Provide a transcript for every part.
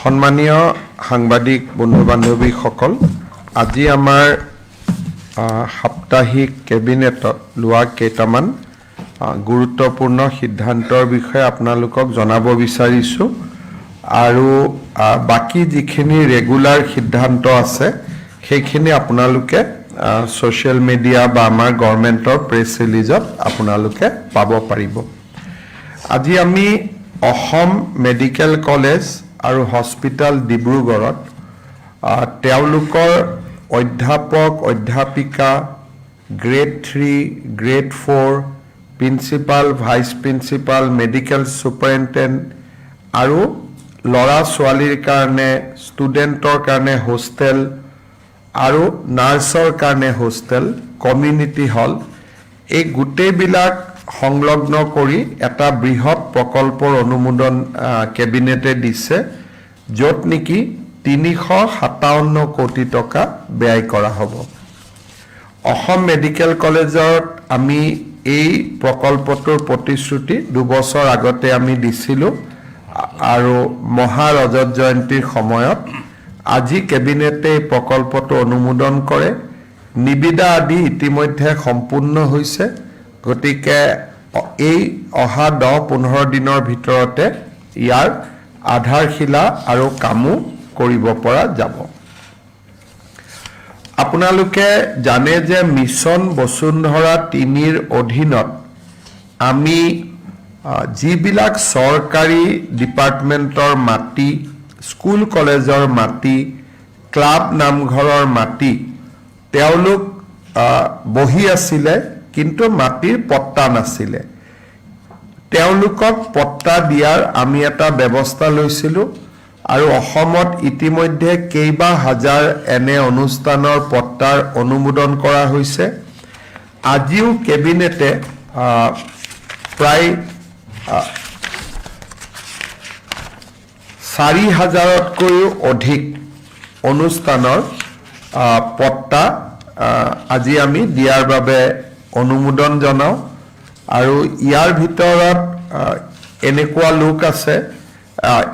সম্মানীয় সাংবাদিক বন্ধু বান্ধৱীসকল, আজি আমাৰ সাপ্তাহিক কেবিনেটত লোৱা কেইটামান গুৰুত্বপূৰ্ণ সিদ্ধান্তৰ বিষয়ে আপোনালোকক জনাব বিচাৰিছোঁ আৰু বাকি যিখিনি ৰেগুলাৰ সিদ্ধান্ত আছে সেইখিনি আপোনালোকে সোশ্যাল মিডিয়া বা আমাৰ গভৰ্ণমেণ্টৰ প্ৰেছ ৰিলিজত আপোনালোকে পাব পাৰিব। আজি আমি অসম মেডিকেল কলেজ আৰু হস্পিটাল ডিব্ৰুগড়ত তেওঁলোকৰ অধ্যাপক অধ্যাপিকা grade 3 grade 4 principal vice principal medical superintendent আৰু ল'ৰা ছোৱালীৰ কাৰণে ষ্টুডেণ্টৰ কাৰণে হোষ্টেল আৰু নাৰ্ছৰ কাৰণে হোষ্টেল কমিউনিটি হল এই গোটেইবিলাক সংলগ্ন কৰি এটা বৃহৎ প্ৰকল্পৰ অনুমোদন কেবিনেটে দিছে, য'ত নেকি 357 কোটি টকা ব্যয় কৰা হ'ব। অসম মেডিকেল কলেজত আমি এই প্ৰকল্পটোৰ প্ৰতিশ্ৰুতি 2 বছৰ আগতে আমি দিছিলোঁ আৰু মহা ৰজত জয়ন্তীৰ সময়ত আজি কেবিনেটে এই প্ৰকল্পটো অনুমোদন কৰে। নিবিদা আদি ইতিমধ্যে সম্পূৰ্ণ হৈছে, গতিকে এই অহা 10-15 দিনৰ ভিতৰতে ইয়াৰ আধাৰশিলা আৰু কামো কৰিব পৰা যাব। আপোনালোকে জানে যে মিছন বসুন্ধৰা 3ৰ অধীনত আমি যিবিলাক চৰকাৰী ডিপাৰ্টমেণ্টৰ মাটি, স্কুল কলেজৰ মাটি, ক্লাব নামঘৰৰ মাটি তেওঁলোক বহি আছিলে কিন্তু মাটিৰ পট্টা নাছিলে, তেওঁলোকক পট্টা দিয়াৰ আমি এটা ব্যৱস্থা লৈছিলোঁ আৰু অসমত ইতিমধ্যে কেইবা হাজাৰ এনে অনুষ্ঠানৰ পট্টাৰ অনুমোদন কৰা হৈছে। আজিও কেবিনেটে প্ৰায় 4,000তকৈও অধিক অনুষ্ঠানৰ পট্টা আজি আমি দিয়াৰ বাবে অনুমোদন জনাওঁ আৰু ইয়াৰ ভিতৰত এনেকুৱা লোক আছে,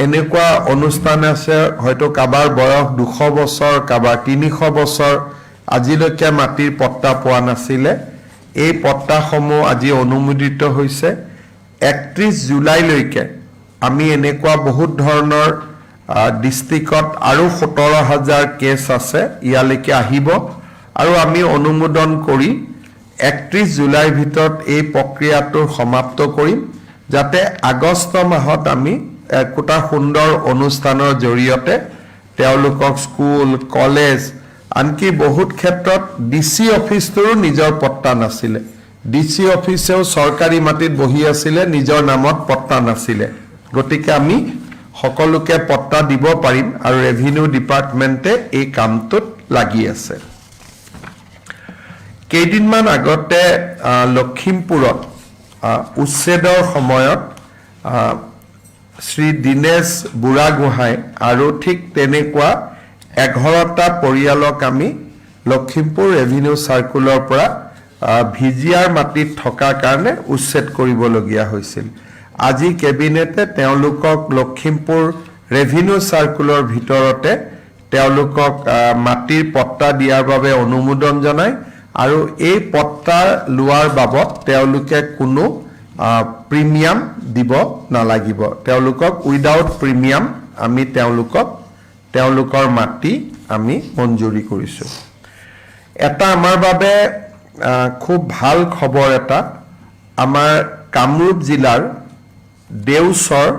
এনেকুৱা অনুষ্ঠান আছে হয়তো কাবাৰ বয়স 200 বছৰ কাবাৰ 300 বছৰ আজিলৈকে মাটিৰ পট্টা পোৱা নাছিলে। এই পট্টাসমূহ আজি অনুমোদিত হৈছে। 31 জুলাইলৈকে আমি এনেকুৱা বহুত ধৰণৰ ডিষ্ট্ৰিক্টত আৰু 17,000 কেছ আছে, ইয়ালৈকে আহিব আৰু আমি অনুমোদন কৰি 31 জুলাইৰ ভিতৰত এই প্ৰক্ৰিয়াটো সমাপ্ত কৰিম, যাতে আগষ্ট মাহত আমি একোটা সুন্দৰ অনুষ্ঠানৰ জৰিয়তে তেওঁলোকক স্কুল কলেজ আনকি বহুত ক্ষেত্ৰত ডিচি অফিচটোৰো নিজৰ পট্টা নাছিলে, ডিচি অফিচেও চৰকাৰী মাটিত বহি আছিলে, নিজৰ নামত পট্টা নাছিলে, গতিকে আমি সকলোকে পট্টা দিব পাৰিম আৰু ৰেভিনিউ ডিপাৰ্টমেণ্টে এই কামটোত লাগি আছে। কেইদিনমান আগতে লখিমপুৰত উচ্ছেদৰ সময়ত শ্ৰী দীনেশ বুঢ়াগোহাঁই আৰু ঠিক তেনেকুৱা 11টা পৰিয়ালক আমি লখিমপুৰ ৰেভিনিউ চাৰ্কুলৰ পৰা ভিজিয়াৰ মাটিত থকাৰ কাৰণে উচ্ছেদ কৰিবলগীয়া হৈছিল। আজি কেবিনেটে তেওঁলোকক লখিমপুৰ ৰেভিনিউ চাৰ্কুলৰ ভিতৰতে তেওঁলোকক মাটিৰ পট্টা দিয়াৰ বাবে অনুমোদন জনায় আৰু এই পট্টা লোৱাৰ বাবদ তেওঁলোকে কোনো প্ৰিমিয়াম দিব নালাগিব, তেওঁলোকক উইদাউট প্ৰিমিয়াম আমি তেওঁলোকৰ মাটি আমি মঞ্জুৰি কৰিছোঁ। এটা আমাৰ বাবে খুব ভাল খবৰ এটা, আমাৰ কামৰূপ জিলাৰ দেওচৰ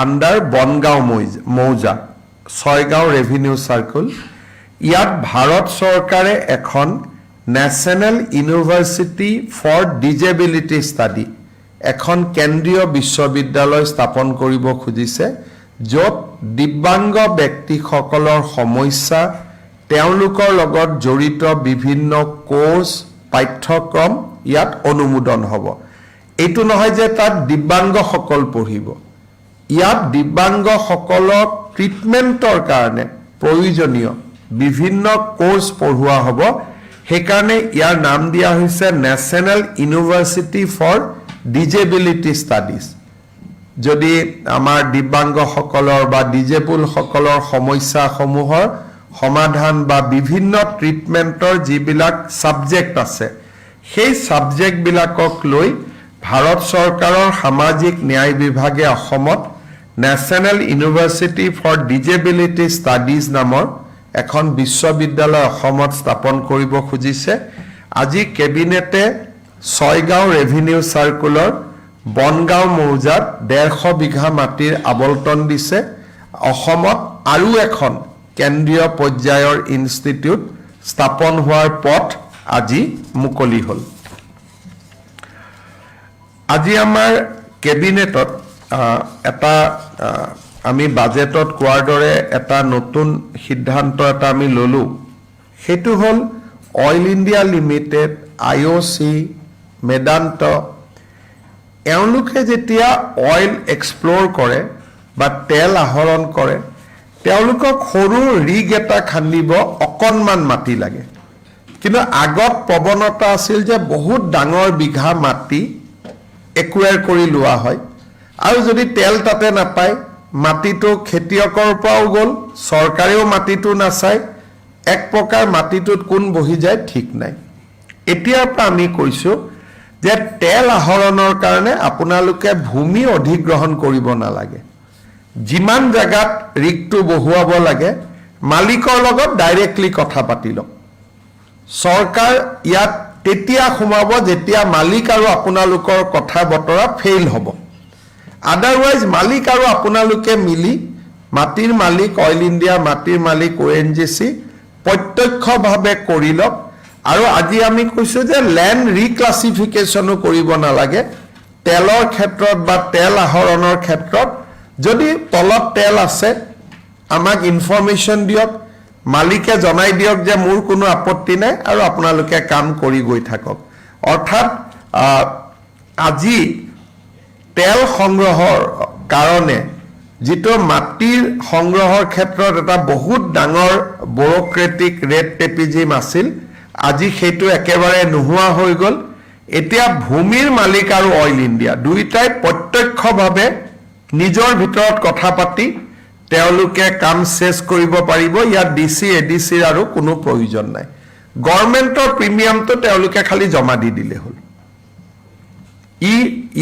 আণ্ডাৰ বনগাঁও মৌজা 6 গাঁও ৰেভিনিউ চাৰ্কুল, ইয়াত ভাৰত চৰকাৰে এখন national university for disability study এখন কেন্দ্ৰীয় বিশ্ববিদ্যালয় স্থাপন কৰিব খুজিছে, য'ত দিব্যাংগ ব্যক্তিসকলৰ সমস্যা, তেওঁলোকৰ লগত জড়িত বিভিন্ন কোৰ্চ পাঠ্যক্ৰম ইয়াত অনুমোদন হ'ব। এইটো নহয় যে তাত দিব্যাংগসকল পঢ়িব, ইয়াত দিব্যাংগসকলক ট্ৰিটমেণ্টৰ কাৰণে প্ৰয়োজনীয় বিভিন্ন কোৰ্চ পঢ়োৱা হ'ব। সেইকাৰণে ইয়াৰ নাম দিয়া হৈছে national university for disability studies. যদি আমাৰ দিব্যাংগসকলৰ বা ডিজেবুলসকলৰ সমস্যাসমূহৰ সমাধান বা বিভিন্ন ট্ৰিটমেণ্টৰ যিবিলাক ছাবজেক্ট আছে সেই ছাবজেক্টবিলাকক লৈ ভাৰত চৰকাৰৰ সামাজিক ন্যায় বিভাগে অসমত national university for disability studies নামৰ এখন বিশ্ববিদ্যালয় অসমত স্থাপন কৰিব খুজিছে। আজি কেবিনেটে ছয়গাঁও ৰেভিনিউ চাৰ্কুলৰ বনগাঁও মৌজাত 150 বিঘা মাটিৰ আবণ্টন দিছে। অসমত আৰু এখন কেন্দ্ৰীয় পৰ্যায়ৰ ইনষ্টিটিউট স্থাপন হোৱাৰ পথ আজি মুকলি হ'ল। আজি আমাৰ কেবিনেটত এটা আমি বাজেটত কোৱাৰ দৰে এটা নতুন সিদ্ধান্ত এটা আমি ল'লোঁ। সেইটো হ'ল oil India limited, IOC, Medanta এওঁলোকে যেতিয়া অইল এক্সপ্ল'ৰ কৰে বা তেল আহৰণ কৰে তেওঁলোকক সৰু ৰিগ এটা খান্দিব অকণমান মাটি লাগে। কিন্তু আগত প্ৰৱণতা আছিল যে বহুত ডাঙৰ বিঘা মাটি একুৱেৰ কৰি লোৱা হয় আৰু যদি তেল তাতে নাপায় মাটিটো খেতিয়কৰ পৰাও গ'ল, চৰকাৰেও মাটিটো নাচায়, এক প্ৰকাৰ মাটিটোত কোন বহি যায় ঠিক নাই। এতিয়াৰ পৰা আমি কৈছোঁ যে তেল আহৰণৰ কাৰণে আপোনালোকে ভূমি অধিগ্ৰহণ কৰিব নালাগে। যিমান জেগাত ৰিগটো বহুৱাব লাগে মালিকৰ লগত ডাইৰেক্টলি কথা পাতি লওক। চৰকাৰ ইয়াত তেতিয়া সোমাব যেতিয়া মালিক আৰু আপোনালোকৰ কথা বতৰা ফেইল হ'ব। আদাৰৱাইজ মালিক আৰু আপোনালোকে মিলি মাটিৰ মালিক অইল ইণ্ডিয়া, মাটিৰ মালিক ONGC প্ৰত্যক্ষভাৱে কৰি লওক। আৰু আজি আমি কৈছোঁ যে লেণ্ড ৰিক্লাছিফিকেশ্যনো কৰিব নালাগে। তেলৰ ক্ষেত্ৰত বা তেল আহৰণৰ ক্ষেত্ৰত যদি তলত তেল আছে আমাক ইনফৰমেশ্যন দিয়ক, মালিকে জনাই দিয়ক যে মোৰ কোনো আপত্তি নাই আৰু আপোনালোকে কাম কৰি গৈ থাকক। অৰ্থাৎ আজি তেল সংগ্ৰহৰ কাৰণে যিটো মাটিৰ সংগ্ৰহৰ ক্ষেত্ৰত এটা বহুত ডাঙৰ ব্যুৰ'ক্ৰেটিক ৰেড টেপিজিম আছিল, আজি সেইটো একেবাৰে নোহোৱা হৈ গ'ল। এতিয়া ভূমিৰ মালিক আৰু অইল ইণ্ডিয়া দুয়োটাই প্ৰত্যক্ষভাৱে নিজৰ ভিতৰত কথা পাতি তেওঁলোকে কাম চেছ কৰিব পাৰিব। ইয়াত DC, ADCৰ আৰু কোনো প্ৰয়োজন নাই। গভৰ্ণমেণ্টৰ প্ৰিমিয়ামটো তেওঁলোকে খালি জমা দি দিলে হ'ল।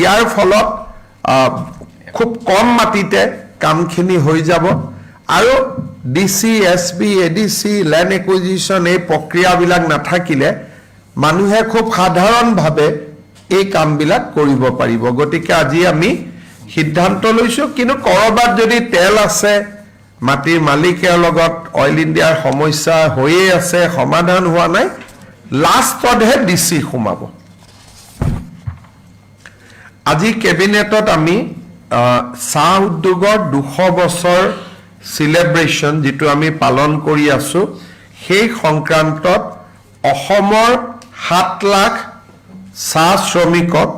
ইয়াৰ ফলত খুব কম মাটিতে কামখিনি হৈ যাব আৰু DC, SB, ADC, land acquisition এই প্ৰক্ৰিয়াবিলাক নাথাকিলে মানুহে খুব সাধাৰণভাৱে এই কামবিলাক কৰিব পাৰিব। গতিকে আজি আমি সিদ্ধান্ত লৈছোঁ। কিন্তু ক'ৰবাত যদি তেল আছে, মাটিৰ মালিকৰ লগত অইল ইণ্ডিয়াৰ সমস্যা হৈয়ে আছে, সমাধান হোৱা নাই, লাষ্টতহে DC সোমাব। আজি কেবিনেটত আমি চাহ উদ্যোগৰ 200 বছৰ চিলেব্ৰেশ্যন যিটো আমি পালন কৰি আছোঁ সেই সংক্ৰান্তত অসমৰ 7 লাখ চাহ শ্ৰমিকক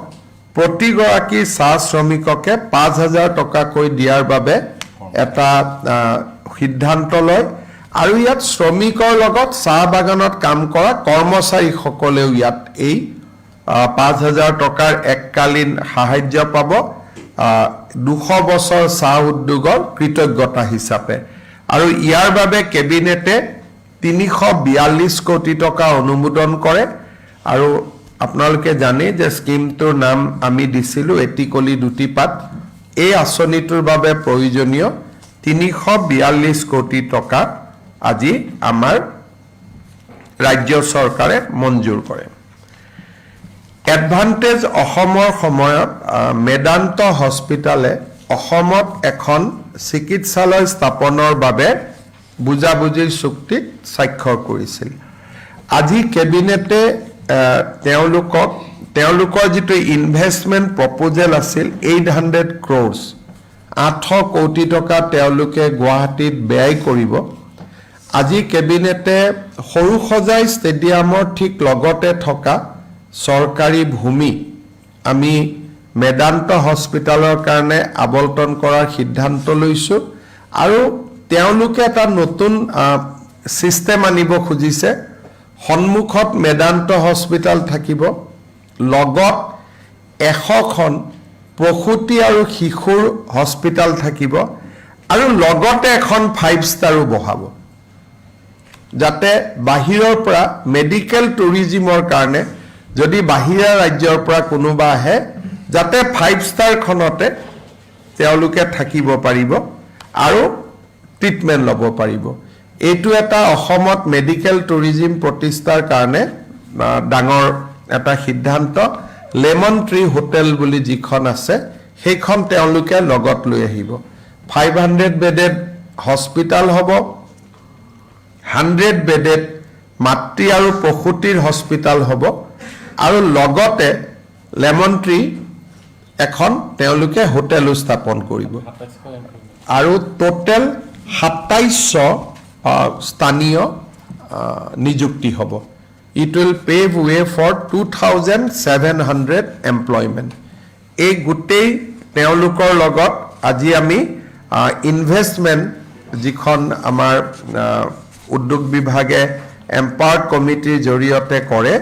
প্ৰতিগৰাকী চাহ শ্ৰমিককে 5,000 টকাকৈ দিয়াৰ বাবে এটা সিদ্ধান্ত লয়। আৰু ইয়াত শ্ৰমিকৰ লগত চাহ বাগানত কাম কৰা কৰ্মচাৰীসকলেও ইয়াত এই 5,000 টকাৰ এককালীন সাহায্য পাব 200 বছৰ চাহ উদ্যোগৰ কৃতজ্ঞতা হিচাপে। আৰু ইয়াৰ বাবে কেবিনেটে 342 কোটি টকা অনুমোদন কৰে। আৰু আপোনালোকে জানে যে স্কিমটোৰ নাম আমি দিছিলোঁ এটিকলি দুটিপাত। এই আঁচনিটোৰ বাবে প্ৰয়োজনীয় 342 কোটি টকা আজি আমাৰ ৰাজ্য চৰকাৰে মঞ্জুৰ কৰে। এডভান্টেজ অসমৰ সময়ত মেদান্ত হস্পিটালে অসমত এখন চিকিৎসালয় স্থাপনৰ বাবে বুজাবুজিৰ চুক্তিত স্বাক্ষৰ কৰিছিল। আজি কেবিনেটে তেওঁলোকৰ যিটো ইনভেষ্টমেণ্ট প্ৰপ'জেল আছিল 800 crores 800 কোটি টকা তেওঁলোকে গুৱাহাটীত ব্যয় কৰিব। আজি কেবিনেটে সৰুসজাই ষ্টেডিয়ামৰ ঠিক লগতে থকা চৰকাৰী ভূমি আমি মেদান্ত হস্পিটালৰ কাৰণে আবণ্টন কৰাৰ সিদ্ধান্ত লৈছোঁ। আৰু তেওঁলোকে এটা নতুন ছিষ্টেম আনিব খুজিছে। সন্মুখত মেদান্ত হস্পিটাল থাকিব, লগত 100খন প্ৰসূতি আৰু শিশুৰ হস্পিটাল থাকিব আৰু লগতে এখন 5 ষ্টাৰো বহাব যাতে বাহিৰৰ পৰা মেডিকেল টুৰিজিমৰ কাৰণে যদি বাহিৰা ৰাজ্যৰ পৰা কোনোবা আহে যাতে 5 ষ্টাৰখনতে তেওঁলোকে থাকিব পাৰিব আৰু ট্ৰিটমেণ্ট ল'ব পাৰিব এইটো এটা অসমত মেডিকেল টুৰিজিম প্ৰতিষ্ঠাৰ কাৰণে ডাঙৰ এটা সিদ্ধান্ত লেমন ট্ৰী হোটেল বুলি যিখন আছে সেইখন তেওঁলোকে লগত লৈ আহিব 500 বেডেড হস্পিটাল হ'ব 100 বেডেড মাতৃ আৰু প্ৰসূতিৰ হস্পিটাল হ'ব আৰু লগতে লেমন ট্ৰী এখন তেওঁলোকে হোটেল স্থাপন কৰিব আৰু টোটেল 2700 স্থানীয় নিযুক্তি হ'ব It will pave way for 2,700 employment. এই গোটেই তেওঁলোকৰ লগত আজি আমি ইনভেষ্টমেণ্ট যিখন আমাৰ উদ্যোগ বিভাগে এম্পাৱাৰ্ড কমিটিৰ জৰিয়তে কৰে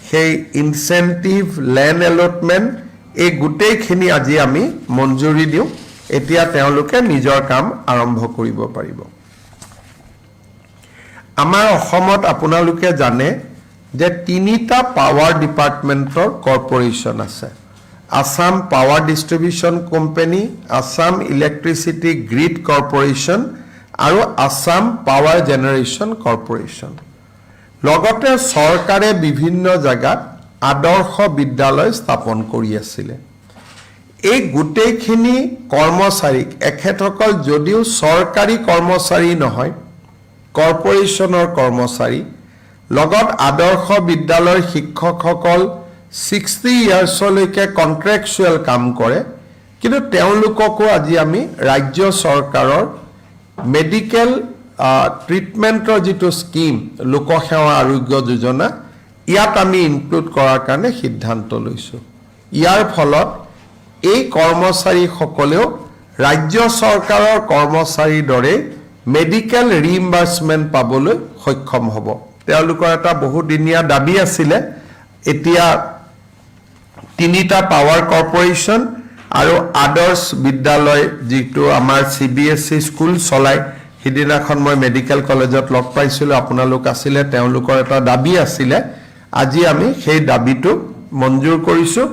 সেই ইনচেন্টিভ লেণ্ড এলটমেণ্ট এই গোটেইখিনি আজি আমি মঞ্জুৰি দিওঁ এতিয়া তেওঁলোকে নিজৰ কাম আৰম্ভ কৰিব পাৰিব আমাৰ অসমত আপোনালোকে জানে যে 3টা পাৱাৰ ডিপাৰ্টমেণ্টৰ কৰ্পোৰেশ্যন আছে Assam power distribution company Assam electricity grid corporation আৰু আসাম পাৱাৰ জেনেৰেশ্যন কৰ্পোৰেশ্যন লগতে চৰকাৰে বিভিন্ন জায়গাত আদৰ্শ বিদ্যালয় স্থাপন কৰি আছিল এই গোটেইখিনি কৰ্মচাৰীক এখেতসকল যদিও চৰকাৰী কৰ্মচাৰী নহয় কৰ্পোৰেশ্যনৰ কৰ্মচাৰী লগত আদৰ্শ বিদ্যালয়ৰ শিক্ষকসকল 60 ইয়াৰ্ছলৈকে কন্ট্ৰেকচুৱেল কাম কৰে কিন্তু তেওঁলোককো আজি আমি ৰাজ্য চৰকাৰৰ মেডিকেল ট্ৰিটমেণ্টৰ যিটো স্কিম লোকসেৱা আৰোগ্য যোজনা ইয়াত আমি ইনক্লুড কৰাৰ কাৰণে সিদ্ধান্ত লৈছোঁ ইয়াৰ ফলত এই কৰ্মচাৰীসকলেও ৰাজ্য চৰকাৰৰ কৰ্মচাৰীৰ দৰে মেডিকেল ৰিইম্বাৰ্সমেণ্ট পাবলৈ সক্ষম হ'ব তেওঁলোকৰ এটা বহুদিনীয়া দাবী আছিল এতিয়া 3টা পাৱাৰ কৰ্পোৰেশ্যন আৰু আদৰ্শ বিদ্যালয় যিটো আমাৰ CBSE স্কুল চলাই হিদিনাখন মই মেডিকেল কলেজত লগ পাইছিলোঁ আপোনালোক আছিল তেওঁলোকৰ এটা দাবী আছিল আজি আমি সেই দাবীটো মঞ্জুৰ কৰিছোঁ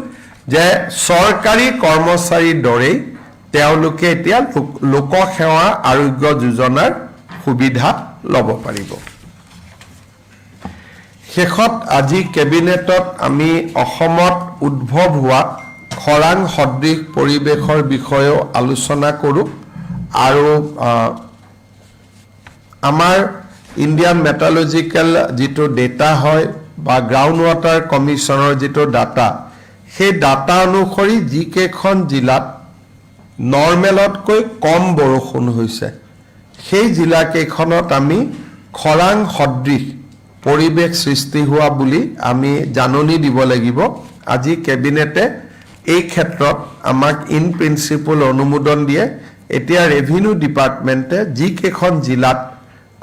যে চৰকাৰী কৰ্মচাৰীৰ দৰে তেওঁলোকে এতিয়া লোকসেৱা আৰোগ্য যোজনাৰ সুবিধা ল'ব পাৰিব শেষত আজি কেবিনেটত আমি অসমত উদ্ভৱ হোৱা খৰাং সদৃশ পৰিৱেশৰ বিষয়েও আলোচনা কৰোঁ আৰু আমাৰ ইণ্ডিয়ান মেটালজিক্যাল যিটো ডেটা হয় বা গ্ৰাউণ্ড ৱাটাৰ কমিশ্যনৰ যিটো ডাটা সেই ডাটা অনুসৰি যিকেইখন জিলাত নৰ্মেলতকৈ কম বৰষুণ হৈছে সেই জিলাকেইখনত আমি খৰাং সদৃশ পৰিৱেশ সৃষ্টি হোৱা বুলি আমি জাননী দিব লাগিব আজি কেবিনেটে এই ক্ষেত্ৰত আমাক ইন প্ৰিন্সিপল অনুমোদন দিয়ে এতিয়া ৰেভিনিউ ডিপাৰ্টমেণ্টে যিকেইখন জিলাত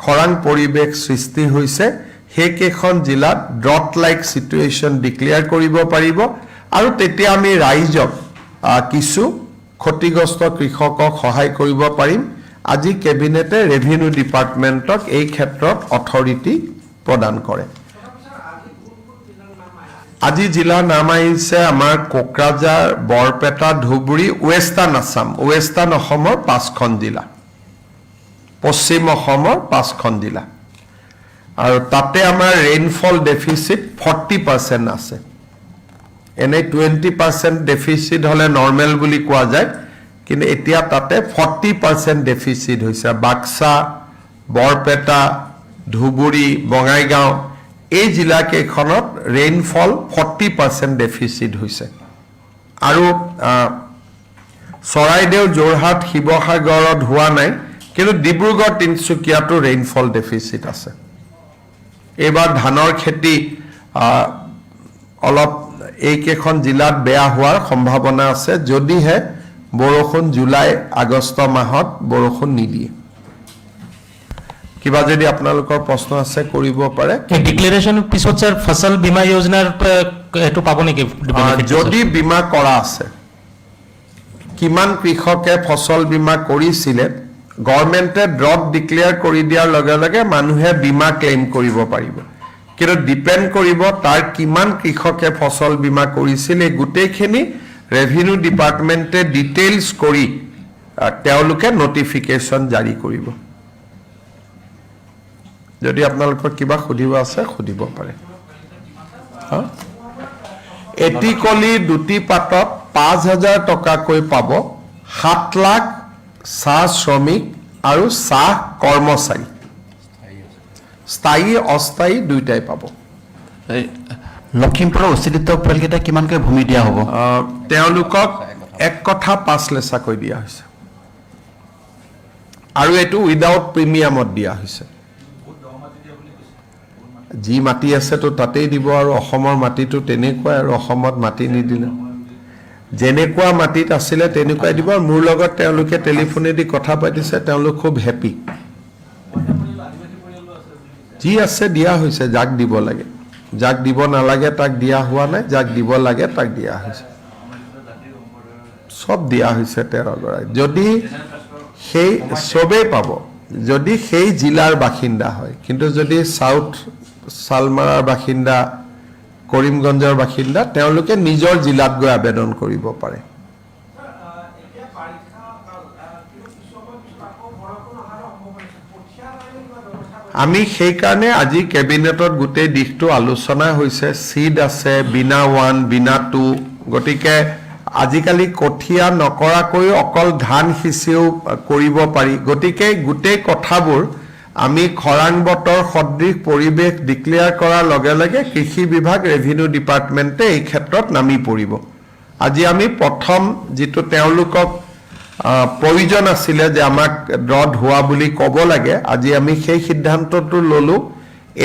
খৰাং পৰিৱেশ সৃষ্টি হৈছে সেইকেইখন জিলাত ড্ৰট লাইক সিচুৱেশ্যন ডিক্লেয়াৰ কৰিব পাৰিব আৰু তেতিয়া আমি ৰাইজক কিছু ক্ষতিগ্ৰস্ত কৃষকক সহায় কৰিব পাৰিম আজি কেবিনেটে ৰেভিনিউ ডিপাৰ্টমেণ্টক এই ক্ষেত্ৰত অথৰিটি প্ৰদান কৰে আজি জিলাৰ নাম আহিছে আমাৰ কোকৰাঝাৰ বৰপেটা ধুবুৰী ৱেষ্টাৰ্ণ আসাম ৱেষ্টাৰ্ণ অসমৰ 5খন জিলা পশ্চিম অসমৰ 5খন জিলা আৰু তাতে আমাৰ ৰেইনফল ডেফিচিট 40% আছে এনে 20% ডেফিচিট হলে নৰ্মেল বুলি কোৱা যায় কিন্তু এতিয়া তাতে 40% ডেফিচিট হৈছে বাক্সা বৰপেটা ধুবুৰী বঙাইগাঁও এই জিলাকেইখনত ৰেইনফল 40% ডেফিচিট হৈছে আৰু চৰাইদেউ যোৰহাট শিৱসাগৰত হোৱা নাই কিন্তু ডিব্ৰুগড় তিনচুকীয়াতো ৰেইনফল ডেফিচিট আছে এইবাৰ ধানৰ খেতি অলপ এইকেইখন জিলাত বেয়া হোৱাৰ সম্ভাৱনা আছে যদিহে বৰষুণ জুলাই আগষ্ট মাহত বৰষুণ নিদিয়ে কিবা যদি আপোনালোকৰ প্ৰশ্ন আছে কৰিব পাৰে ডিক্লেৰেশ্যন পিছত স্যাৰ ফসল বীমা যোজনাৰ এটো পাব নেকি যদি বীমা কৰা আছে কিমান কৃষকে ফচল বীমা কৰিছিলে গভৰ্ণমেণ্টে ড্ৰট ডিক্লেয়াৰ কৰি দিয়াৰ লগে লগে মানুহে বীমা ক্লেইম কৰিব পাৰিব কিন্তু ডিপেণ্ড কৰিব তাৰ কিমান কৃষকে ফচল বীমা কৰিছিল এই গোটেইখিনি ৰেভিনিউ ডিপাৰ্টমেণ্টে ডিটেইলছ কৰি তেওঁলোকে নটিফিকেশ্যন জাৰি কৰিব যদি আপোনালোকৰ কিবা সুধিব আছে সুধিব পাৰে এটি কলি দুটি পাতত 5,000 টকাকৈ পাব 7 লাখ চাহ শ্ৰমিক আৰু চাহ কৰ্মচাৰী স্থায়ী অস্থায়ী দুইটাই পাব লখিমপুৰৰ উচ্ছেদিত পৰিয়ালকেইটা কিমানকৈ ভূমি দিয়া হ'ব তেওঁলোকক এক কথা 5 লেচাকৈ দিয়া হৈছে আৰু এইটো উইদাউট প্ৰিমিয়ামত দিয়া হৈছে যি মাটি আছে তো তাতেই দিব আৰু অসমৰ মাটিটো তেনেকুৱাই আৰু অসমত মাটি নিদিলে যেনেকুৱা মাটিত আছিলে তেনেকুৱাই দিব আৰু মোৰ লগত তেওঁলোকে টেলিফোনেদি কথা পাতিছে তেওঁলোক খুব হেপী যি আছে দিয়া হৈছে যাক দিব লাগে যাক দিব নালাগে তাক দিয়া হোৱা নাই যাক দিব লাগে তাক দিয়া হৈছে সব দিয়া হৈছে 13 গৰাকী যদি সেই সবেই পাব যদি সেই জিলাৰ বাসিন্দা হয় কিন্তু যদি সাউথ সালমাৰাৰ বাসিন্দা কৰিমগঞ্জৰ বাসিন্দা তেওঁলোকে নিজৰ জিলাত গৈ আবেদন কৰিব পাৰে আমি সেই কাৰণে আজি কেবিনেটত গোটেই দিশটো আলোচনা হৈছে সিড আছে বিনা 1 বিনা 2 গতিকে আজিকালি কঠিয়া নকৰাকৈ অকল ধান সিঁচিও কৰিব পাৰি গতিকে গোটেই কথাবোৰ আমি খৰাং বতৰ সদৃশ পৰিবেশ ডিক্লেয়াৰ কৰাৰ লগে লগে কৃষি বিভাগ ৰেভিনিউ ডিপাৰ্টমেণ্টে এই ক্ষেত্ৰত নামি পৰিব আজি আমি প্ৰথম যেটো তেওঁলোকক প্ৰয়োজন আছিলে যে আমাক ড্ৰট হোৱা বুলি ক'ব লাগে আজি আমি সেই সিদ্ধান্তটো ললো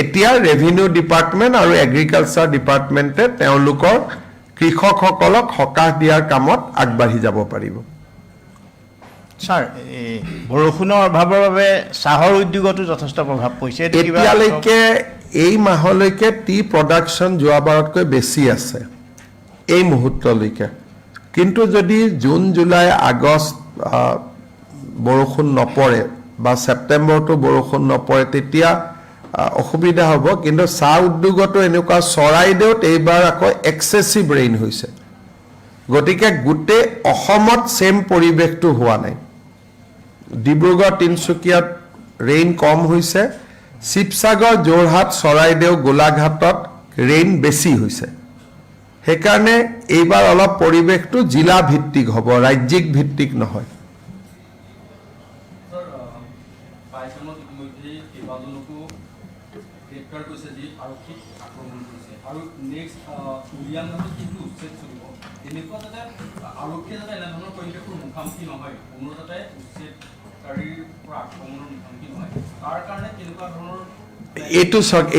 এতিয়া ৰেভিনিউ ডিপাৰ্টমেণ্ট আৰু এগ্ৰিকালচাৰ ডিপাৰ্টমেণ্টে তেওঁলোকৰ কৃষকসকলক সকাহ দিয়াৰ কামত আগবাঢ়ি যাব পাৰিব স্যাৰ বৰষুণৰ অভাৱৰ বাবে চাহৰ উদ্যোগতো যথেষ্ট প্ৰভাৱ পৰিছে এতিয়ালৈকে এই মাহলৈকে টি প্ৰডাকশ্যন যোৱাবাৰতকৈ বেছি আছে এই মুহূৰ্তলৈকে কিন্তু যদি জুন জুলাই আগষ্ট বৰষুণ নপৰে বা ছেপ্টেম্বৰটো বৰষুণ নপৰে তেতিয়া অসুবিধা হ'ব কিন্তু চাহ উদ্যোগতো এনেকুৱা চৰাইদেউত এইবাৰ আকৌ এক্সেছিভ ৰেইন হৈছে গতিকে গোটেই অসমত সেম পৰিৱেশটো হোৱা নাই ডিব্ৰুগড় তিনচুকীয়াত ৰেইন কম হৈছে শিৱসাগৰ যোৰহাট চৰাইদেউ গোলাঘাটত ৰেইন বেছি হৈছে সেইকাৰণে এইবাৰ অলপ পৰিৱেশটো জিলা ভিত্তিক হ'ব ৰাজ্যিক ভিত্তিক নহয়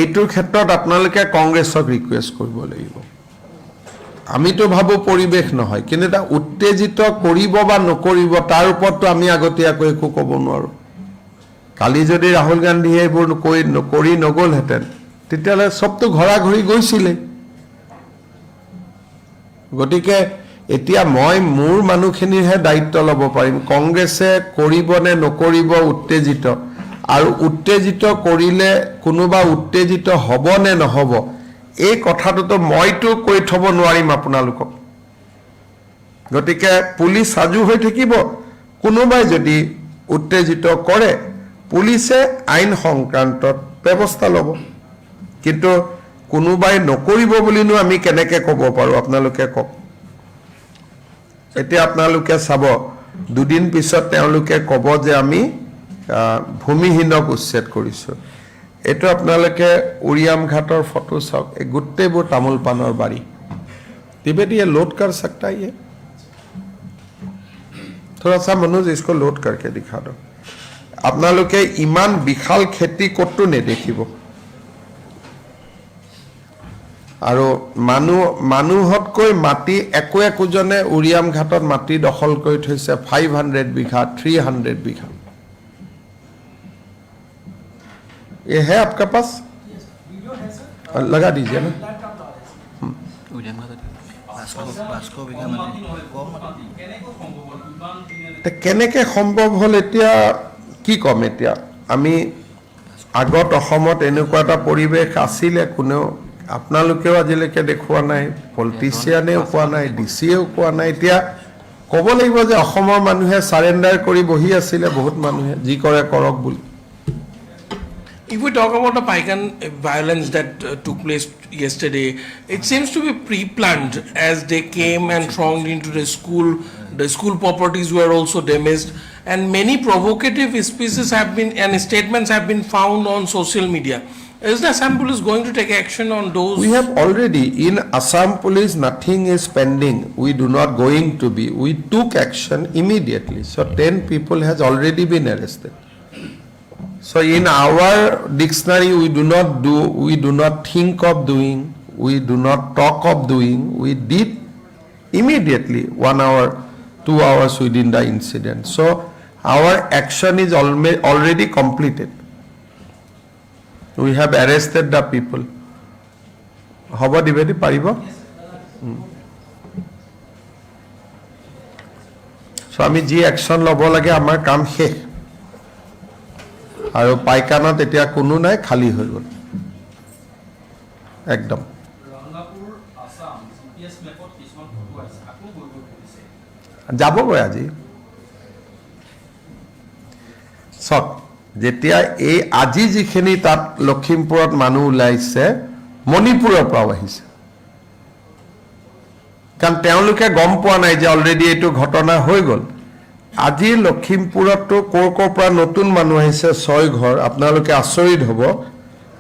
এইটোৰ ক্ষেত্ৰত আপোনালোকে কংগ্ৰেছক ৰিকুৱেষ্ট কৰিব লাগিব আমিতো ভাবো পৰিৱেশ নহয় কিন্তু এটা উত্তেজিত কৰিব বা নকৰিব তাৰ ওপৰতো আমি আগতীয়াকৈ একো ক'ব নোৱাৰো কালি যদি ৰাহুল গান্ধীয়ে এইবোৰ কৰি নগ'লহেঁতেন তেতিয়াহ'লে সবটো ঘৰা ঘৰি গৈছিলে গতিকে এতিয়া মই মোৰ মানুহখিনিৰহে দায়িত্ব ল'ব পাৰিম কংগ্ৰেছে কৰিব নে নকৰিব উত্তেজিত আৰু উত্তেজিত কৰিলে কোনোবা উত্তেজিত হ'ব নে নহ'ব এই কথাটোতো মইতো কৈ থব নোৱাৰিম আপোনালোকক গতিকে পুলিচ সাজু হৈ থাকিব কোনোবাই যদি উত্তেজিত কৰে পুলিচে আইন সংক্ৰান্তত ব্যৱস্থা ল'ব কিন্তু কোনোবাই নকৰিব বুলিনো আমি কেনেকৈ ক'ব পাৰো আপোনালোকে কওক এতিয়া আপোনালোকে চাব দুদিন পিছত তেওঁলোকে ক'ব যে আমি ভূমিহীনক উচ্ছেদ কৰিছো এইটো আপোনালোকে উৰিয়াম ঘাটৰ ফটো চাওক এই গোটেইবোৰ তামোল পানৰ বাৰী त्रिवेदी ये लोड कर सकता है ये थोड़ा सा मनोज इसको लोड करके दिखा दो अपना लोग के इमान विशाल खेती कतो ने देखिब আৰু মানুহতকৈ মাটি একো একোজনে উৰিয়াম ঘাটত মাটি দখল কৰি থৈছে 500 বিঘা 300 বিঘা ये है आपका पास वीडियो है सर लगा दीजिए ना কেনেকৈ সম্ভৱ হ'ল এতিয়া কি ক'ম এতিয়া আমি আগত অসমত এনেকুৱা এটা পৰিৱেশ আছিলে কোনেও আপোনালোকেও আজিলৈকে দেখুওৱা নাই পলিটিচিয়ানেও কোৱা নাই ডিচিয়েও কোৱা নাই এতিয়া ক'ব লাগিব যে অসমৰ মানুহে চাৰেণ্ডাৰ কৰি বহি আছিলে বহুত মানুহে যি কৰে কৰক বুলি If we talk about the Paikan violence that took place yesterday, it seems to be pre-planned as they came and thronged into the school. The school properties were also damaged, and many provocative speeches have been and statements have been found on social media. Is the Assam Police going to take action on those? We have already in Assam Police nothing is pending. We do not going to be. We took action immediately. So 10 people has already been arrested. So in our dictionary we do not think of doing, we do not talk of doing, we did immediately 1 hour, 2 hours within the incident. So our action is already completed. We have arrested the people. Hoba dibedi paribo? So ami ji action lobo lage amar kam shesh. আৰু পাইকানত এতিয়া কোনো নাই খালী হৈ গ'ল একদম যাবগৈ আজি চক যেতিয়া এই আজি যিখিনি তাত লখিমপুৰত মানুহ ওলাইছে মণিপুৰৰ পৰাও আহিছে কাৰণ তেওঁলোকে গম পোৱা নাই যে অলৰেডি এইটো ঘটনা হৈ গ'ল আজি লখিমপুৰতো ক'ৰ পৰা নতুন মানুহ আহিছে 6 ঘৰ আপোনালোকে আচৰিত হ'ব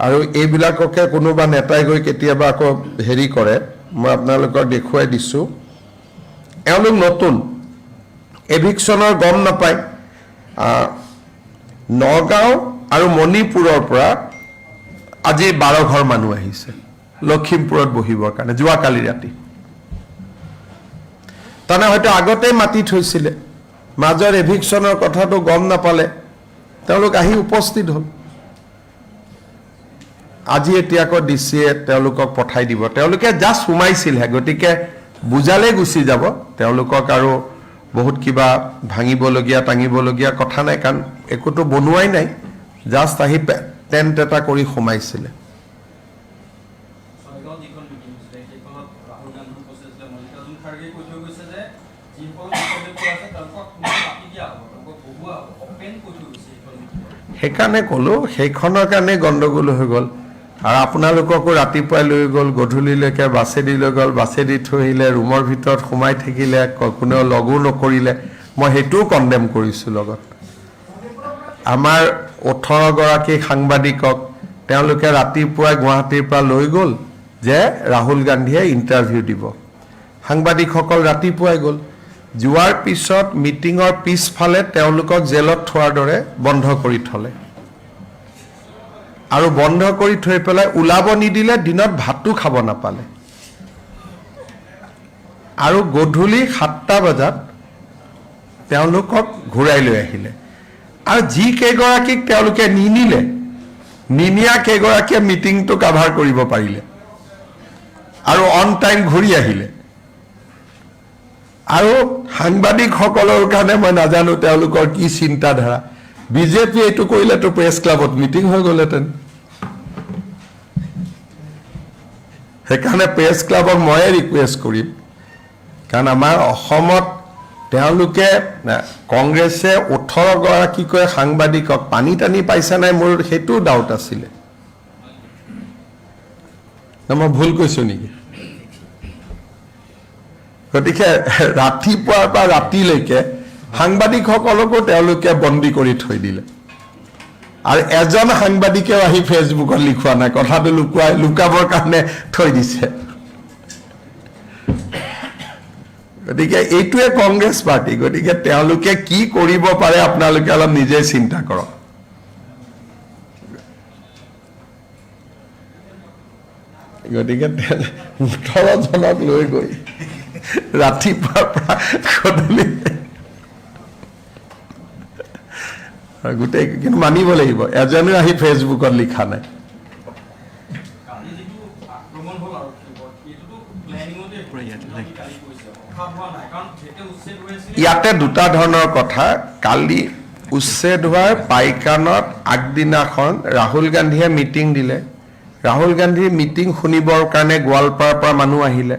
আৰু এইবিলাককে কোনোবা নেতাই গৈ কেতিয়াবা আকৌ হেৰি কৰে মই আপোনালোকক দেখুৱাই দিছোঁ এওঁলোক নতুন এভিকশ্যনৰ গম নাপায় নগাঁও আৰু মণিপুৰৰ পৰা আজি 12 ঘৰ মানুহ আহিছে লখিমপুৰত বহিবৰ কাৰণে যোৱাকালি ৰাতি তাৰমানে হয়তো আগতেই মাতি থৈছিলে মাজৰ এভিকশ্যনৰ কথাটো গম নাপালে তেওঁলোক আহি উপস্থিত হ'ল আজি এতিয়া আকৌ ডিচিয়ে তেওঁলোকক পঠাই দিব তেওঁলোকে জাষ্ট সোমাইছিলহে গতিকে বুজালে গুচি যাব তেওঁলোকক আৰু বহুত কিবা ভাঙিবলগীয়া টাঙিবলগীয়া কথা নাই কাৰণ একোতো বনোৱাই নাই জাষ্ট আহি টেণ্ট এটা কৰি সোমাইছিলে সেইকাৰণে ক'লো সেইখনৰ কাৰণে গণ্ডগোল হৈ গ'ল আৰু আপোনালোককো ৰাতিপুৱাই লৈ গ'ল গধূলিলৈকে বাছেদি লৈ গ'ল বাছেদি থৈ আহিলে ৰুমৰ ভিতৰত সোমাই থাকিলে কোনেও লগো নকৰিলে মই সেইটোও কণ্ডেম কৰিছোঁ লগত আমাৰ 18 গৰাকী সাংবাদিকক তেওঁলোকে ৰাতিপুৱাই গুৱাহাটীৰ পৰা লৈ গ'ল যে ৰাহুল গান্ধীয়ে ইণ্টাৰভিউ দিব সাংবাদিকসকল ৰাতিপুৱাই গ'ল যোৱাৰ পিছত মিটিঙৰ পিছফালে তেওঁলোকক জেলত থোৱাৰ দৰে বন্ধ কৰি থলে আৰু বন্ধ কৰি থৈ পেলাই ওলাব নিদিলে দিনত ভাতটো খাব নাপালে আৰু গধূলি 7টা বজাত তেওঁলোকক ঘূৰাই লৈ আহিলে আৰু যি কেইগৰাকীক তেওঁলোকে নিনিয়া কেইগৰাকীয়ে মিটিংটো কাভাৰ কৰিব পাৰিলে আৰু অন টাইম ঘূৰি আহিলে আৰু সাংবাদিকসকলৰ কাৰণে মই নাজানো তেওঁলোকৰ কি চিন্তাধাৰা বিজেপি এইটো কৰিলেতো প্ৰেছ ক্লাবত মিটিং হৈ গ'লহেঁতেন সেইকাৰণে প্ৰেছ ক্লাবক ময়ে ৰিকুৱেষ্ট কৰিম কাৰণ আমাৰ অসমত তেওঁলোকে কংগ্ৰেছে 18 গৰাকীকৈ সাংবাদিকক পানী টানি পাইছে নাই মোৰ সেইটো ডাউট আছিলে মই ভুল কৈছো নেকি গতিকে ৰাতিপুৱাৰ পৰা ৰাতিলৈকে সাংবাদিকসকলকো তেওঁলোকে বন্দী কৰি থৈ দিলে আৰু এজন সাংবাদিকেও আহি ফেচবুকত লিখোৱা নাই কথাটো লুকাবৰ কাৰণে থৈ দিছে গতিকে এইটোৱে কংগ্ৰেছ পাৰ্টি গতিকে তেওঁলোকে কি কৰিব পাৰে আপোনালোকে অলপ নিজে চিন্তা কৰক গতিকে 18 জনক লৈ গৈ ৰাতিপুৱাৰ পৰা গধূলি গোটেই কিন্তু মানিব লাগিব এজনেও আহি ফেচবুকত লিখা নাই ইয়াতে দুটা ধৰণৰ কথা কালি উচ্ছেদ হোৱাৰ পাইকানত আগদিনাখন ৰাহুল গান্ধীয়ে মিটিং দিলে ৰাহুল গান্ধীৰ মিটিং শুনিবৰ কাৰণে গোৱালপাৰাৰ পৰা মানুহ আহিলে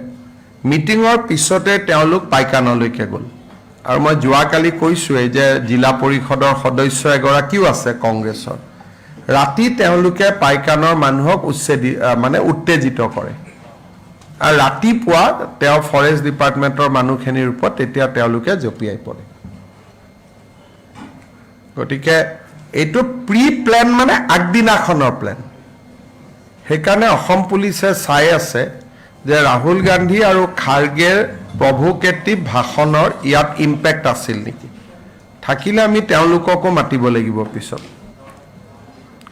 মিটিঙৰ পিছতে তেওঁলোক পাইকানলৈকে গ'ল আৰু মই যোৱাকালি কৈছোঁৱেই যে জিলা পৰিষদৰ সদস্য এগৰাকীও আছে কংগ্ৰেছৰ ৰাতি তেওঁলোকে পাইকানৰ মানুহক উত্তেজিত কৰে আৰু ৰাতিপুৱা তেওঁ ফৰেষ্ট ডিপাৰ্টমেণ্টৰ মানুহখিনিৰ ওপৰত তেতিয়া তেওঁলোকে জঁপিয়াই পৰে গতিকে এইটো প্ৰি প্লেন মানে আগদিনাখনৰ প্লেন সেইকাৰণে অসম পুলিচে চাই আছে যে ৰাহুল গান্ধী আৰু খাৰ্গেৰ প্ৰভোকেটিভ ভাষণৰ ইয়াত ইম্পেক্ট আছিল নেকি থাকিলে আমি তেওঁলোককো মাতিব লাগিব পিছত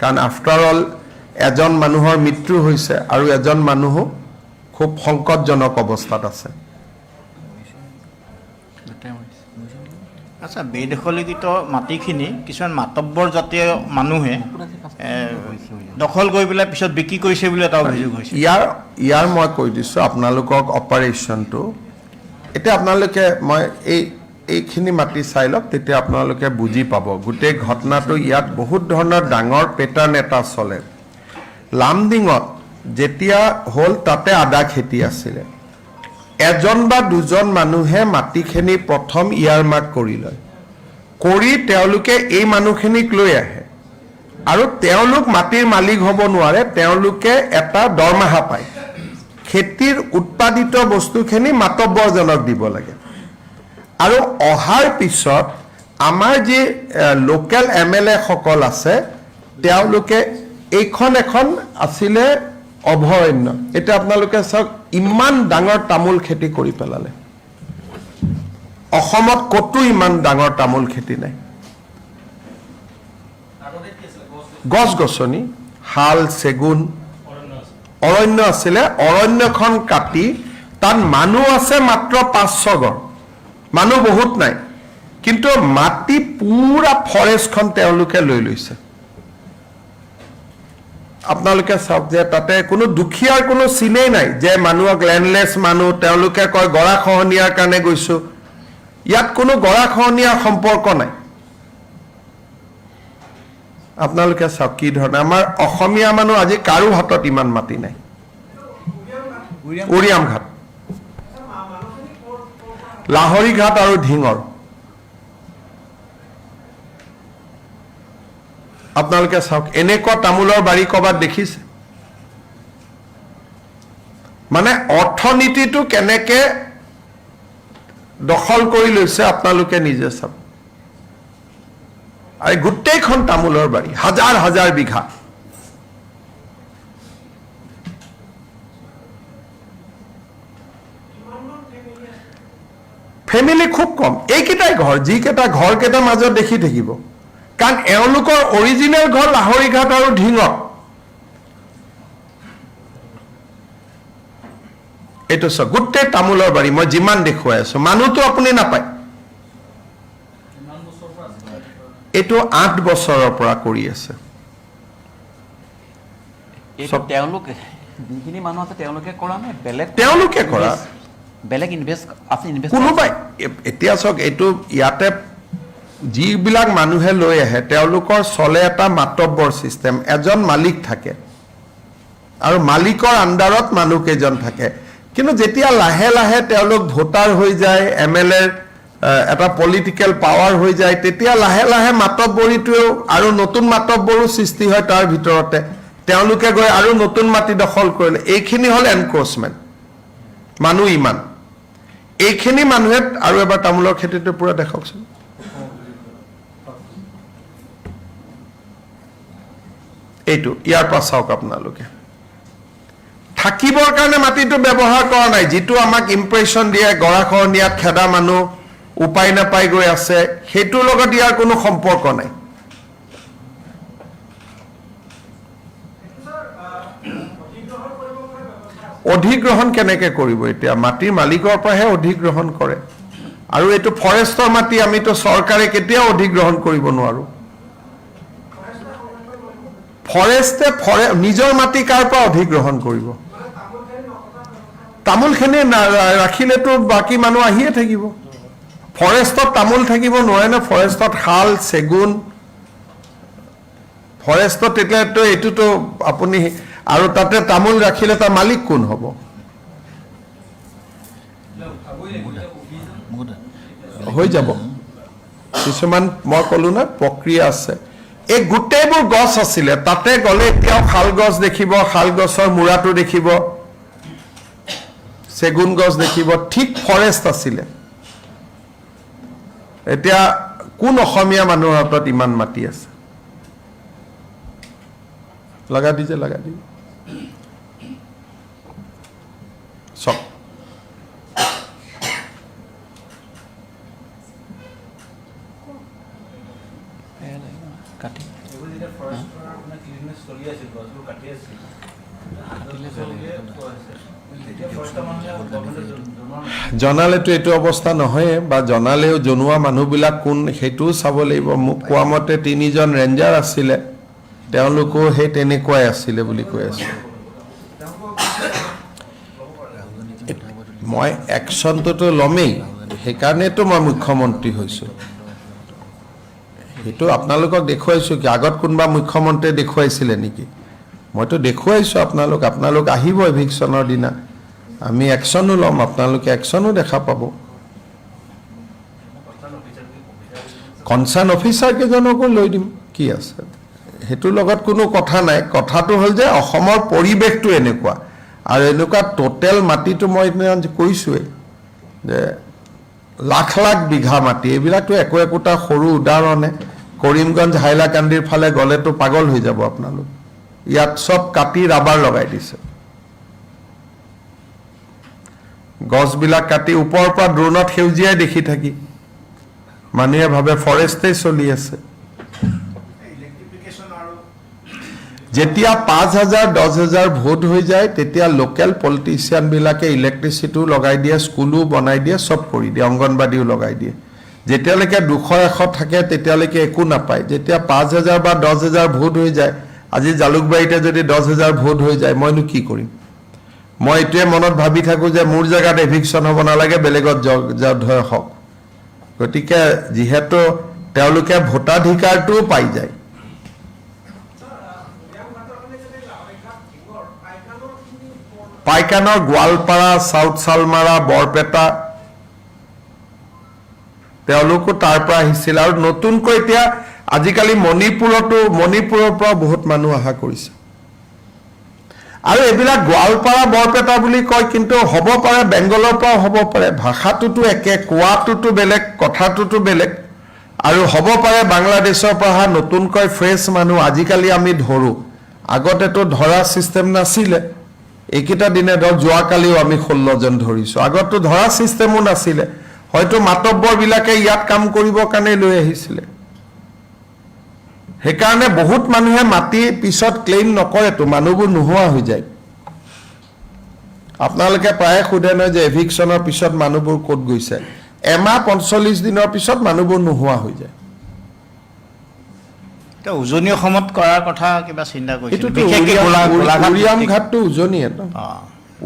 কাৰণ আফটাৰ অল এজন মানুহৰ মৃত্যু হৈছে আৰু এজন মানুহো খুব সংকটজনক অৱস্থাত আছে আচ্ছা বেদখলীকৃত মাটিখিনি কিছুমান মাতব্বৰ জাতীয় মানুহে দখল কৰি পেলাই পিছত বিক্ৰী কৰিছে বুলি এটা অভিযোগ হৈছে ইয়াৰ মই কৈ দিছোঁ আপোনালোকক অপাৰেশ্যনটো এতিয়া আপোনালোকে মই এইখিনি মাটি চাই লওক তেতিয়া আপোনালোকে বুজি পাব গোটেই ঘটনাটো ইয়াত বহুত ধৰণৰ ডাঙৰ পেটাৰ্ণ এটা চলে লামডিঙত যেতিয়া হ'ল তাতে আদা খেতি আছিলে এজন বা দুজন মানুহে মাটিখিনি প্ৰথম ইয়াৰ মাৰ্ক কৰি লয় কৰি তেওঁলোকে এই মানুহখিনিক লৈ আহে আৰু তেওঁলোক মাটিৰ মালিক হ'ব নোৱাৰে তেওঁলোকে এটা দৰমহা পায় খেতিৰ উৎপাদিত বস্তুখিনি মাতব্বৰজনক দিব লাগে আৰু অহাৰ পিছত আমাৰ যি লোকেল MLA সকল আছে তেওঁলোকে এইখন এখন আছিলে অভয়াৰণ্য এটা আপোনালোকে চাওক ইমান ডাঙৰ তামোল খেতি কৰি পেলালে অসমত কতো ইমান ডাঙৰ তামোল খেতি নাই গছ গছনি হাল চেগুন অৰণ্য আছিলে অৰণ্যখন কাটি তাত মানুহ আছে মাত্ৰ 5-6 ঘৰ মানুহ বহুত নাই কিন্তু মাটি পুৰা ফৰেষ্টখন তেওঁলোকে লৈ লৈছে আপোনালোকে চাওক যে তাতে কোনো দুখীয়াৰ কোনো চিনেই নাই যে মানুহক লেণ্ডলেছ মানুহ তেওঁলোকে কয় গৰাখহনীয়াৰ কাৰণে গৈছো ইয়াত কোনো গৰাখহনীয়াৰ সম্পৰ্ক নাই আপোনালোকে চাওক কি ধৰণে আমাৰ অসমীয়া মানুহ আজি কাৰো হাতত ইমান মাটি নাই উৰিয়াম ঘাট লাহৰী ঘাট আৰু ঢিঙৰ আপোনালোকে চাওক এনেকুৱা তামোলৰ বাৰী ক'ৰবাত দেখিছে মানে অৰ্থনীতিটো কেনেকে দখল কৰি লৈছে আপোনালোকে নিজে চাওক আৰু গোটেইখন তামোলৰ বাৰী হাজাৰ হাজাৰ বিঘা ফেমিলি খুব কম এইকেইটাই ঘৰ যিকেইটা ঘৰকেইটাৰ মাজত দেখি থাকিব কাৰণ এওঁলোকৰ অৰিজিনেল ঘৰ লাহৰীঘাট আৰু ঢিঙত এইটো চাওক গোটেই তামোলৰ বাৰী মই যিমান দেখুৱাই আছো মানুহটো আপুনি নাপায় এইটো 8 বছৰৰ পৰা কৰি আছে তেওঁলোকে যিখিনি মানুহ আছে তেওঁলোকে কৰা নাই তেওঁলোকে কৰা বেলেগ ইনভেষ্ট কোনোবাই এতিয়া চাওক এইটো ইয়াতে যিবিলাক মানুহে লৈ আহে তেওঁলোকৰ চলে এটা মাতব্বৰ চিষ্টেম এজন মালিক থাকে আৰু মালিকৰ আণ্ডাৰত মানুহ কেইজন থাকে কিন্তু যেতিয়া লাহে লাহে তেওঁলোক ভোটাৰ হৈ যায় MLA এটা পলিটিক্যাল পাৱাৰ হৈ যায় তেতিয়া লাহে লাহে মাতব্বৰীটোও আৰু নতুন মাতব্বৰো সৃষ্টি হয় তাৰ ভিতৰতে তেওঁলোকে গৈ আৰু নতুন মাটি দখল কৰিলে এইখিনি হ'ল এনক্ৰোচমেণ্ট মানুহ ইমান এইখিনি মানুহে আৰু এবাৰ তামোলৰ খেতিটো পুৰা দেখাওকচোন এইটো ইয়াৰ পৰা চাওক আপোনালোকে থাকিবৰ কাৰণে মাটিটো ব্যৱহাৰ কৰা নাই যিটো আমাক ইম্প্ৰেছন দিয়ে গৰাখহনীয়াত খেদা মানুহ উপায় নাপাই গৈ আছে সেইটোৰ লগত ইয়াৰ কোনো সম্পৰ্ক নাই অধিগ্ৰহণ কেনেকে কৰিব এতিয়া মাটিৰ মালিকৰ পৰাহে অধিগ্ৰহণ কৰে আৰু এইটো ফৰেষ্টৰ মাটি আমিতো চৰকাৰে কেতিয়াও অধিগ্ৰহণ কৰিব নোৱাৰো ফৰেষ্টে নিজৰ মাটি কাৰ পৰা অধিগ্ৰহণ কৰিব তামোলখিনি ৰাখিলেতো বাকী মানুহ আহিয়ে থাকিব ফৰেষ্টত তামোল থাকিব নোৱাৰে ন, ফৰেষ্টত শাল চেগুন, ফৰেষ্টত তেতিয়াতো এইটোতো আপুনি, আৰু তাতে তামোল ৰাখিলে তাৰ মালিক কোন হ'ব? হৈ যাব কিছুমান, মই ক'লো না প্ৰক্ৰিয়া আছে। এই গোটেইবোৰ গছ আছিলে, তাতে গ'লে এতিয়াও শাল গছ দেখিব, শাল গছৰ মূৰাটো দেখিব, চেগুন গছ দেখিব, ঠিক ফৰেষ্ট আছিলে। এতিয়া কোন অসমীয়া মানুহৰ হাতত ইমান মাটি আছে? লগা দি চক কাটি জনালেতো এইটো অৱস্থা নহয়, বা জনালেও জনোৱা মানুহবিলাক কোন সেইটোও চাব লাগিব। মোক কোৱা মতে 3জন ৰেঞ্জাৰ আছিলে, তেওঁলোকো সেই তেনেকুৱাই আছিলে বুলি কৈ আছে। মই একশ্যনটোতো ল'মেই, সেইকাৰণেতো মই মুখ্যমন্ত্ৰী হৈছোঁ। সেইটো আপোনালোকক দেখুৱাইছোঁ কি? আগত কোনোবা মুখ্যমন্ত্ৰীয়ে দেখুৱাইছিলে নেকি? মইতো দেখুৱাইছোঁ আপোনালোক আহিব এভিকশ্যনৰ দিনা, আমি একশ্যনো ল'ম, আপোনালোকে একশ্যনো দেখা পাব। কনচাৰ্ণ অফিচাৰ কেইজনকো লৈ দিম, কি আছে, সেইটোৰ লগত কোনো কথা নাই। কথাটো হ'ল যে অসমৰ পৰিৱেশটো এনেকুৱা, আৰু এনেকুৱা টোটেল মাটিটো মই কৈছোঁৱেই যে লাখ লাখ বিঘা মাটি, এইবিলাকতো একোটা সৰু উদাহৰণে। কৰিমগঞ্জ হাইলাকান্দিৰ ফালে গ'লেতো পাগল হৈ যাব আপোনালোক, ইয়াত চব কাটি ৰাবাৰ লগাই দিছে, গছবিলাক কাটি ওপৰৰ পৰা ড্ৰোনত সেউজীয়াই দেখি থাকি মানুহে ভাবে ফৰেষ্টেই চলি আছে। যেতিয়া 5,000 10,000 ভোট হৈ যায়, তেতিয়া লোকেল পলিটিচিয়ানবিলাকে ইলেক্ট্ৰিচিটিও লগাই দিয়ে, স্কুলো বনাই দিয়ে, চব কৰি দিয়ে, অংগনবাদীও লগাই দিয়ে। যেতিয়ালৈকে 200-100 থাকে তেতিয়ালৈকে একো নাপায়। যেতিয়া 5,000 বা 10,000 ভোট হৈ যায়, আজি জালুকবাৰীতে যদি 10,000 ভোট হৈ যায়, মইনো কি কৰিম? মই এইটোৱে মনত ভাবি থাকোঁ যে মোৰ জেগাত এভিকশ্যন হ'ব নালাগে, বেলেগত য'ত হওক। গতিকে যিহেতু তেওঁলোকে ভোটাধিকাৰটোও পাই যায়, পাইকানৰ গোৱালপাৰা, চাউথ চালমাৰা, বৰপেটা, তেওঁলোকো তাৰ পৰা আহিছিল। আৰু নতুনকৈ এতিয়া আজিকালি মণিপুৰৰ পৰা বহুত মানুহ অহা কৰিছে। আৰু এইবিলাক গোৱালপাৰা বৰপেটা বুলি কয়, কিন্তু হ'ব পাৰে বেংগলৰ পৰাও হ'ব পাৰে, ভাষাটোতো একে, কোৱাটোতো বেলেগ, কথাটোতো বেলেগ। আৰু হ'ব পাৰে বাংলাদেশৰ পৰা অহা নতুনকৈ ফ্ৰেছ মানুহ। আজিকালি আমি ধৰোঁ, আগতেতো ধৰা ছিষ্টেম নাছিলে। এইকেইটা দিনে ধৰক যোৱাকালিও আমি 16 জন ধৰিছোঁ, আগততো ধৰা ছিষ্টেমো নাছিলে। হয়তো মাতব্বৰবিলাকে ইয়াত কাম কৰিবৰ কাৰণে লৈ আহিছিলে। সেইকাৰণে বহুত মানুহে মাটি পিছত ক্লেইম নকৰেতো, মানুহবোৰ নোহোৱা হৈ যায়। আপোনালোকে প্ৰায়ে সোধে নহয় যে এভিকশ্যনৰ পিছত মানুহবোৰ ক'ত গৈছে। এমাহ 45 দিনৰ পিছত মানুহবোৰ নোহোৱা হৈ যায়। এতিয়া উজনি অসমত কৰাৰ কথা কিবা চিন্তা কৰিছে? এইটোতো উৰিয়াম ঘাটটো উজনিয়ে ন,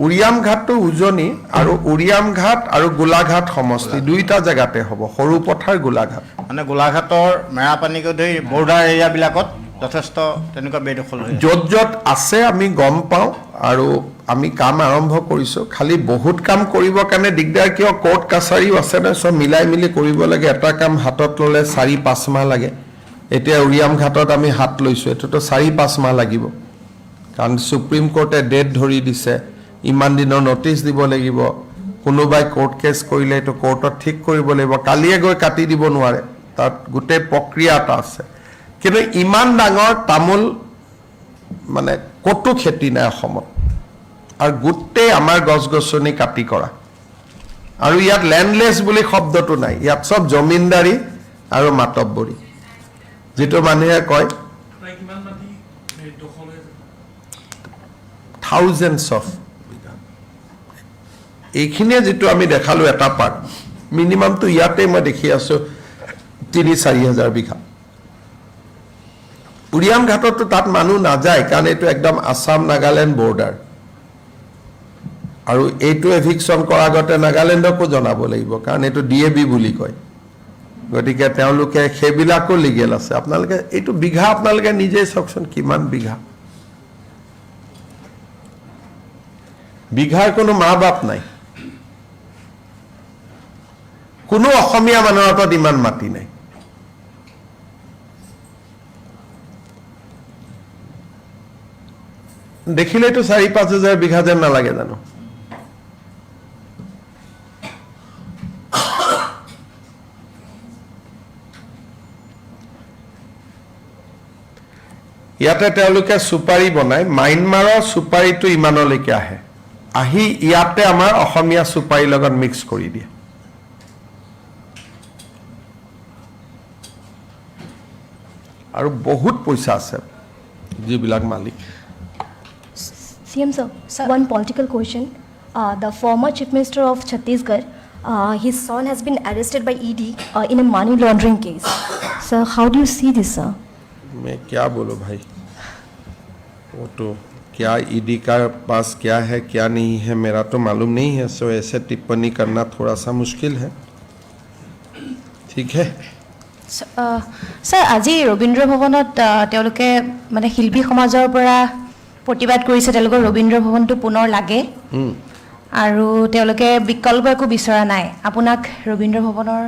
উৰিয়াম ঘাটটো উজনি, আৰু উৰিয়াম ঘাট আৰু গোলাঘাট সমষ্টি দুইটা জেগাতে হ'ব, সৰু পথাৰ গোলাঘাট। মানে গোলাঘাটৰ মেৰাপানীকে ধৰি বৰ্ডাৰ এৰিয়াবিলাকত যথেষ্ট তেনেকুৱা বেদখল হৈ য'ত য'ত আছে আমি গম পাওঁ, আৰু আমি কাম আৰম্ভ কৰিছোঁ। খালি বহুত কাম কৰিবৰ কাৰণে দিগদাৰ, কিয় কোৰ্ট কাছাৰীও আছে ন, চব মিলাই মিলি কৰিব লাগে। এটা কাম হাতত ল'লে 4-5 মাহ লাগে। এতিয়া উৰিয়াম ঘাটত আমি হাত লৈছোঁ, এইটোতো 4-5 মাহ লাগিব, কাৰণ সুপ্ৰিম কোৰ্টে ডেট ধৰি দিছে, ইমান দিনৰ নটিচ দিব লাগিব। কোনোবাই কোৰ্ট কেছ কৰিলে এইটো কোৰ্টত ঠিক কৰিব লাগিব, কালিয়ে গৈ কাটি দিব নোৱাৰে, তাত গোটেই প্ৰক্ৰিয়া এটা আছে। কিন্তু ইমান ডাঙৰ তামোল মানে ক'তো খেতি নাই অসমত, আৰু গোটেই আমাৰ গছ গছনি কাটি কৰা। আৰু ইয়াত লেণ্ডলেছ বুলি শব্দটো নাই, ইয়াত চব জমিনদাৰী আৰু মাতব্বৰী, যিটো মানুহে কয় থাউজেণ্ডছ অফ। এইখিনিয়ে যিটো আমি দেখালোঁ এটা পাৰ্ট, মিনিমামটো ইয়াতে মই দেখি আছোঁ 3-4 হাজাৰ বিঘা। উৰিয়াম ঘাটতো তাত মানুহ নাযায়, কাৰণ এইটো একদম আছাম নাগালেণ্ড বৰ্ডাৰ। আৰু এইটো এভিকশ্যন কৰাৰ আগতে নাগালেণ্ডকো জনাব লাগিব কাৰণ এইটো DAB বুলি কয় গতিকে তেওঁলোকে সেইবিলাকো লিগেল আছে আপোনালোকে এইটো বিঘা আপোনালোকে নিজেই চাওকচোন কিমান বিঘাৰ কোনো মা বাপ নাই কোনো অসমীয়া মানুহৰ হাতত ইমান মাটি নাই দেখিলেতো 4-5 হাজাৰ বিঘা যেন নালাগে জানো ইয়াতে তেওঁলোকে সুপাৰি বনায় মাইনমাৰৰ সুপাৰিটো ইমানলৈকে আহি ইয়াতে আমাৰ অসমীয়া সুপাৰিৰ লগত মিক্স কৰি দিয়ে আৰু বহুত পইচা আছে যিবিলাক মালিক CM sir, one political question. The former Chief Minister of Chhattisgarh, his son has been arrested by ED in a money laundering case. Sir, how do you see this, sir? मैं क्या बोलूं भाई वो तो क्या ईडी का पास क्या है क्या नहीं है मेरा तो मालूम नहीं है सो ऐसे टिप्पणी करना थोड़ा सा मुश्किल है ठीक है सर আজি ৰবীন্দ্ৰ ভৱনত তেওঁলোকে মানে শিল্পী সমাজৰ পৰা প্ৰতিবাদ কৰিছে তেওঁলোকৰ ৰবীন্দ্ৰ ভৱনটো পুনৰ লাগে আৰু তেওঁলোকে বিকল্প একো বিচৰা নাই আপোনাক ৰবীন্দ্ৰ ভৱনৰ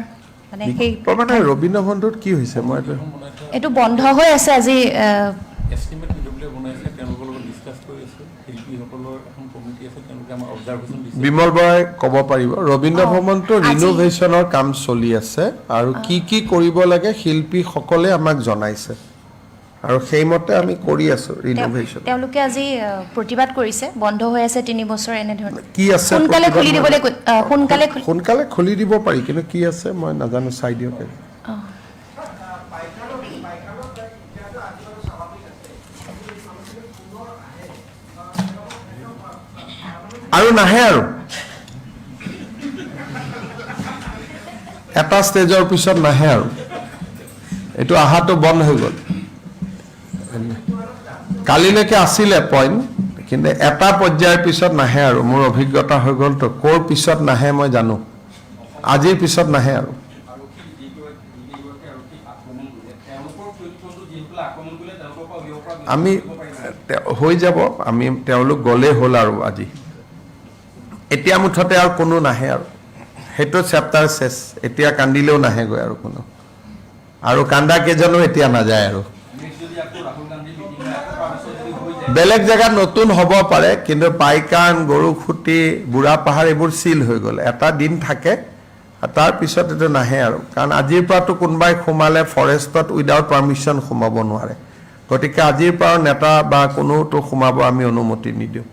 মানে সেই মানে ৰবীন্দ্ৰ ভৱনটোত কি হৈছে মই এটো বন্ধ হৈ আছে আজি এস্টিমেট মিডিয়াবলৈ বনাইছে তেওঁলোকৰ লগত ডিসকাস কৰি আছে শিল্পীসকলৰ এখন কমিটি আছে তেওঁলোকে আমাৰ অবজাৰভেশ্যন দিছে বিমল বৰাই ক'ব পাৰিব ৰবীন্দ্ৰ ভৱনটো ৰিনোভেশ্যনৰ কাম চলি আছে আৰু কি কৰিব লাগে শিল্পীসকলে আমাক জনাইছে আৰু সেইমতে আমি কৰি আছো ৰিনোভেশ্যন তেওঁলোকে আজি প্ৰতিবাদ কৰিছে বন্ধ হৈ আছে 3 বছৰ এনে ধৰণে কি আছে সোনকালে খুলি দিবলৈ সোনকালে খুলি দিব পাৰি কিন্তু কি আছে মই নাজানো চাই দিয়ক আৰু নাহে আৰু এটা ষ্টেজৰ পিছত নাহে আৰু এইটো আহাটো বন্ধ হৈ গ'ল কালিলৈকে আছিলে পইণ্ট কিন্তু এটা পৰ্যায়ৰ পিছত নাহে আৰু মোৰ অভিজ্ঞতা হৈ গ'ল তো ক'ৰ পিছত নাহে মই জানো আজিৰ পিছত নাহে আৰু আমি হৈ যাব আমি তেওঁলোক গ'লে হ'ল আৰু আজি এতিয়া মুঠতে আৰু কোনো নাহে আৰু সেইটো চেপ্টাৰ শেষ এতিয়া কান্দিলেও নাহেগৈ আৰু কোনো আৰু কান্দা কেইজনো এতিয়া নাযায় আৰু বেলেগ জেগাত নতুন হ'ব পাৰে কিন্তু পাইকান গৰুখুটি বুঢ়া পাহাৰ এইবোৰ চিল হৈ গ'ল এটা দিন থাকে তাৰ পিছত এইটো নাহে আৰু কাৰণ আজিৰ পৰাতো কোনোবাই সোমালে ফৰেষ্টত উইদাউট পাৰ্মিশ্যন সোমাব নোৱাৰে গতিকে আজিৰ পৰা নেতা বা কোনোটো সোমাব আমি অনুমতি নিদিওঁ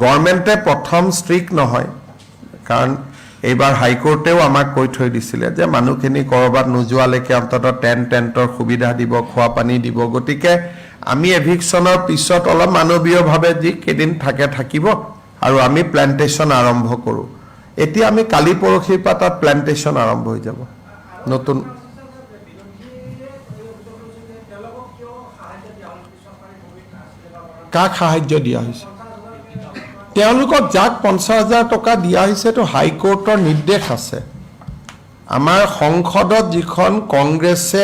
গভৰ্ণমেণ্টে প্ৰথম ষ্ট্ৰিক্ট নহয় কাৰণ এইবাৰ হাইকোৰ্টেও আমাক কৈ থৈ দিছিলে যে মানুহখিনি ক'ৰবাত নোযোৱালৈকে অন্ততঃ টেণ্টৰ সুবিধা দিব খোৱা পানী দিব গতিকে আমি এভিকশ্যনৰ পিছত অলপ মানৱীয়ভাৱে যি কেইদিন থাকিব আৰু আমি প্লেণ্টেশ্যন আৰম্ভ কৰোঁ এতিয়া আমি কালি পৰহিৰ পৰা তাত প্লেণ্টেশ্যন আৰম্ভ হৈ যাব নতুন কাক সাহায্য দিয়া হৈছে তেওঁলোকক যাক 50,000 টকা দিয়া হৈছে তো হাইকোৰ্টৰ নিৰ্দেশ আছে আমাৰ সংসদত যিখন কংগ্ৰেছে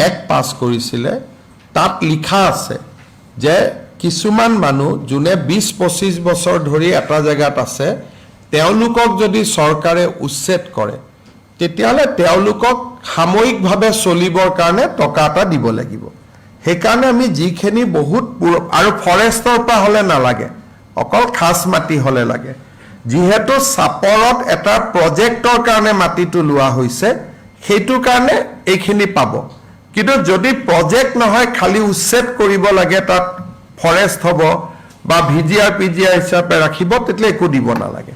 এক পাছ কৰিছিলে তাত লিখা আছে যে কিছুমান মানুহ যোনে 20-25 বছৰ ধৰি এটা জেগাত আছে তেওঁলোকক যদি চৰকাৰে উচ্ছেদ কৰে তেতিয়াহ'লে তেওঁলোকক সাময়িকভাৱে চলিবৰ কাৰণে টকা এটা দিব লাগিব সেইকাৰণে আমি যিখিনি বহুত আৰু ফৰেষ্টৰ পৰা হ'লে নালাগে অকল খাস মাটি হ'লে লাগে যিহেতু সাপৰত এটা প্ৰজেক্টৰ কাৰণে মাটিটো লোৱা হৈছে সেইটো কাৰণে এইখিনি পাব কিন্তু যদি প্ৰজেক্ট নহয় খালি উচ্ছেদ কৰিব লাগে তাত ফৰেষ্ট হ'ব বা PGR হিচাপে ৰাখিব তেতিয়া একো দিব নালাগে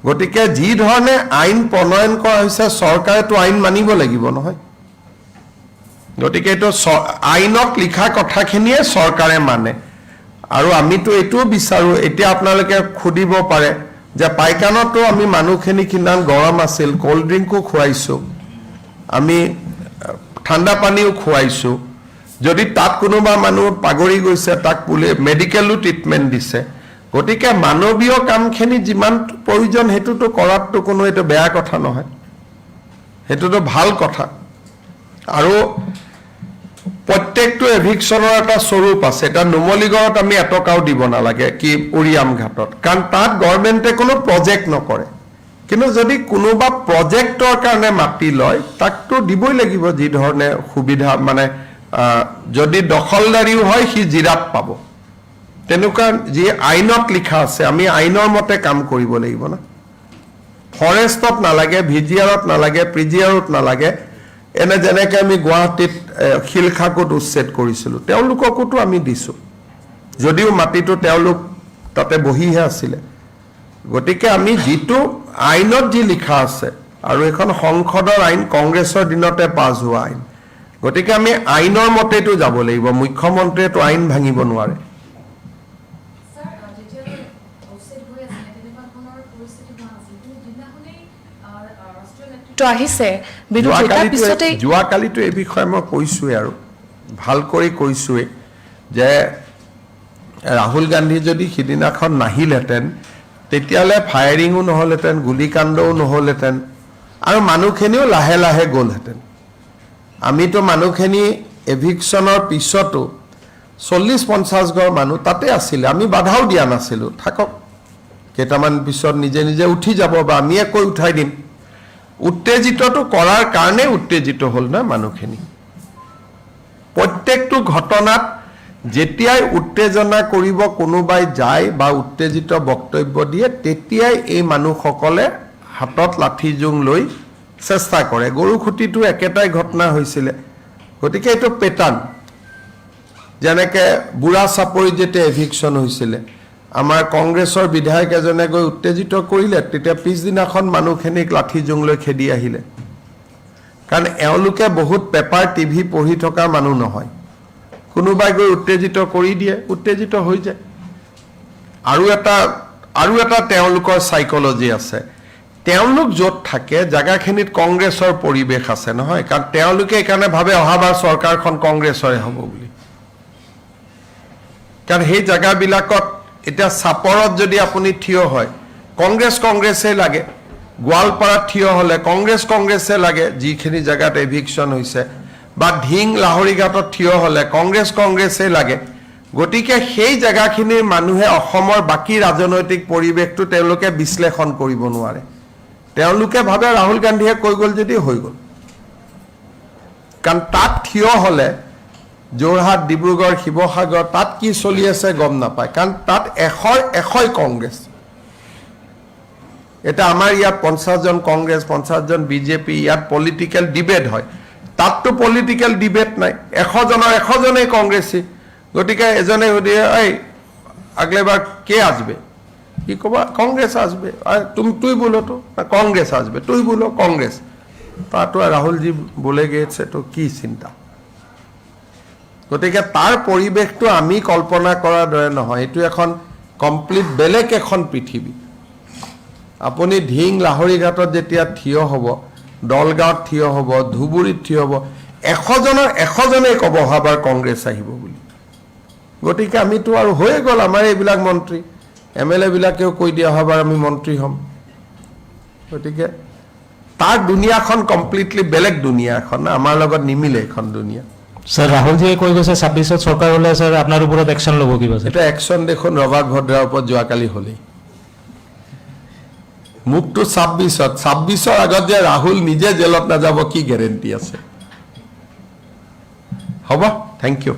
গতিকে যি ধৰণে আইন প্ৰণয়ন কৰা হৈছে চৰকাৰেতো আইন মানিব লাগিব নহয় গতিকে এইটো আইনত লিখা কথাখিনিয়ে চৰকাৰে মানে আৰু আমিতো এইটোও বিচাৰো এতিয়া আপোনালোকে খুদিব পাৰে যে পাইকানতো আমি মানুহখিনি কিমান গৰম আছিল কোল্ড ড্ৰিংকো খুৱাইছো আমি ঠাণ্ডা পানীও খুৱাইছো যদি তাত কোনোবা মানুহ পাগৰি গৈছে তাক পুলিয়ে মেডিকেলো ট্ৰিটমেণ্ট দিছে গতিকে মানৱীয় কামখিনি যিমান প্ৰয়োজন সেইটোতো কৰাটো কোনো এইটো বেয়া কথা নহয়, সেইটোতো ভাল কথা। আৰু প্ৰত্যেকটো এভিকশ্যনৰ এটা স্বৰূপ আছে। এতিয়া নুমলীগড়ত আমি এটকাও দিব নালাগে কি উৰিয়াম ঘাটত, কাৰণ তাত গভৰ্ণমেণ্টে কোনো প্ৰজেক্ট নকৰে। কিন্তু যদি কোনোবা প্ৰজেক্টৰ কাৰণে মাটি লয় তাকতো দিবই লাগিব যি ধৰণে সুবিধা, মানে যদি দখলদাৰীও হয় সি জিৰাত পাব। তেনেকুৱা যি আইনত লিখা আছে আমি আইনৰ মতে কাম কৰিব লাগিব না। ফৰেষ্টত নালাগে, ভিজিআৰত নালাগে, পিজিআৰত নালাগে। এনে যেনেকৈ আমি গুৱাহাটীত শিলখাকুত উচ্ছেদ কৰিছিলোঁ তেওঁলোককোতো আমি দিছোঁ, যদিও মাটিটো তেওঁলোক তাতে বহিহে আছিলে। গতিকে আমি যিটো আইনত যি লিখা আছে, আৰু এখন সংসদৰ আইন, কংগ্ৰেছৰ দিনতে পাছ হোৱা আইন, গতিকে আমি আইনৰ মতেতো যাব লাগিব। মুখ্যমন্ত্ৰীয়েতো আইন ভাঙিব নোৱাৰে। তো আহিছে বিৰোধী তাৰপিছতে যোৱাকালিতো এই বিষয়ে মই কৈছোঁৱেই, আৰু ভাল কৰি কৈছোঁৱেই যে ৰাহুল গান্ধী যদি সিদিনাখন নাহিলহেঁতেন তেতিয়াহ'লে ফায়াৰিঙো নহ'লহেঁতেন, গুলীকাণ্ডও নহ'লহেঁতেন, আৰু মানুহখিনিও লাহে লাহে গ'লহেঁতেন। আমিতো মানুহখিনি এভিকশ্যনৰ পিছতো 40-50 ঘৰ মানুহ তাতে আছিলে, আমি বাধাও দিয়া নাছিলোঁ, থাকক কেইটামান পিছত নিজে নিজে উঠি যাব বা আমিয়ে কৈ উঠাই দিম। উত্তেজিতটো কৰাৰ কাৰণে উত্তেজিত হ'ল না মানুহখিনি। প্ৰত্যেকটো ঘটনাত যেতিয়াই উত্তেজনা কৰিব কোনোবাই যায় বা উত্তেজিত বক্তব্য দিয়ে তেতিয়াই এই মানুহসকলে হাতত লাঠি জোং লৈ চেষ্টা কৰে। গৰুখুটিটো একেটাই ঘটনা হৈছিলে। গতিকে এইটো পেটাৰ্ণ। যেনেকৈ বুঢ়া চাপৰিত যেতিয়া এভিকশ্যন হৈছিলে, আমাৰ কংগ্ৰেছৰ বিধায়ক এজনে গৈ উত্তেজিত কৰিলে, তেতিয়া পিছদিনাখন মানুহখিনিক লাঠি জোং লৈ খেদি আহিলে। কাৰণ এওঁলোকে বহুত পেপাৰ টিভি পঢ়ি থকা মানুহ নহয়। কোনোবাই গৈ উত্তেজিত কৰি দিয়ে, উত্তেজিত হৈ যায়। আৰু এটা তেওঁলোকৰ চাইকলজি আছে। তেওঁলোক য'ত থাকে জেগাখিনিত কংগ্ৰেছৰ পৰিৱেশ আছে নহয়, কাৰণ তেওঁলোকে এইকাৰণে ভাবে অহাবাৰ চৰকাৰখন কংগ্ৰেছৰে হ'ব বুলি। কাৰণ সেই জেগাবিলাকত এতিয়া চাপৰত যদি আপুনি থিয় হয় কংগ্ৰেছে লাগে, গোৱালপাৰাত থিয় হ'লে কংগ্ৰেছে লাগে যিখিনি জেগাত এভিকশ্যন হৈছে, বা ঢিং লাহৰীঘাটত থিয় হ'লে কংগ্ৰেছে লাগে। গতিকে সেই জেগাখিনিৰ মানুহে অসমৰ বাকী ৰাজনৈতিক পৰিৱেশটো তেওঁলোকে বিশ্লেষণ কৰিব নোৱাৰে। তেওঁলোকে ভাবে ৰাহুল গান্ধীয়ে কৈ গ'ল যদি হৈ গ'ল। কাৰণ তাত থিয় হ'লে যোৰহাট, ডিব্ৰুগড়, শিৱসাগৰ তাত কি চলি আছে গম নাপায়, কাৰণ তাত এশই কংগ্ৰেছ। এতিয়া আমাৰ ইয়াত 50জন কংগ্ৰেছ, 50জন বিজেপি, ইয়াত পলিটিকেল ডিবেট হয়। তাততো পলিটিকেল ডিবেট নাই, 100জনেই কংগ্ৰেছী। গতিকে এজনে সুধিয়ে এই আগলেবাৰ কে আসবে, কি ক'বা কংগ্রেস আসবে, আর তুই বলো তো কংগ্রেস আসবে, তুই বলো কংগ্রেস। তা তো রাহুল জি বলে গেছে, তো কি চিন্তা। গতিকে তাৰ পৰিৱেশটো আমি কল্পনা কৰাৰ দৰে নহয়, এইটো এখন কমপ্লিট বেলেগ এখন পৃথিৱী। আপুনি ঢিং লাহৰীঘাটত যেতিয়া থিয় হ'ব, দলগাঁৱত থিয় হ'ব, ধুবুৰীত থিয় হ'ব, 100জনেই ক'ব অহাবাৰ কংগ্ৰেছ আহিব বুলি। গতিকে আমিতো আৰু হৈয়ে গ'ল আমাৰ এইবিলাক মন্ত্ৰী, MLA বিলাকেও কৈ দিয়ে অহাবাৰ আমি মন্ত্ৰী হ'ম। গতিকে তাৰ দুনিয়াখন কমপ্লিটলি বেলেগ দুনিয়া এখন, আমাৰ লগত নিমিলে এখন দুনিয়া। স্যাৰ ৰাহুলজিয়ে কৈ গৈছে 26ত চৰকাৰ হ'লে স্যাৰ আপোনাৰ ওপৰত একশ্যন ল'ব কিবা? এটা একশ্যন দেখোন ৰবাৰ্ট ভদ্ৰাৰ ওপৰত যোৱাকালি হ'লেই। মোকতো 26ৰ আগত যে ৰাহুল নিজে জেলত নাযাব কি গেৰেণ্টি আছে? হ'ব, থেংক ইউ।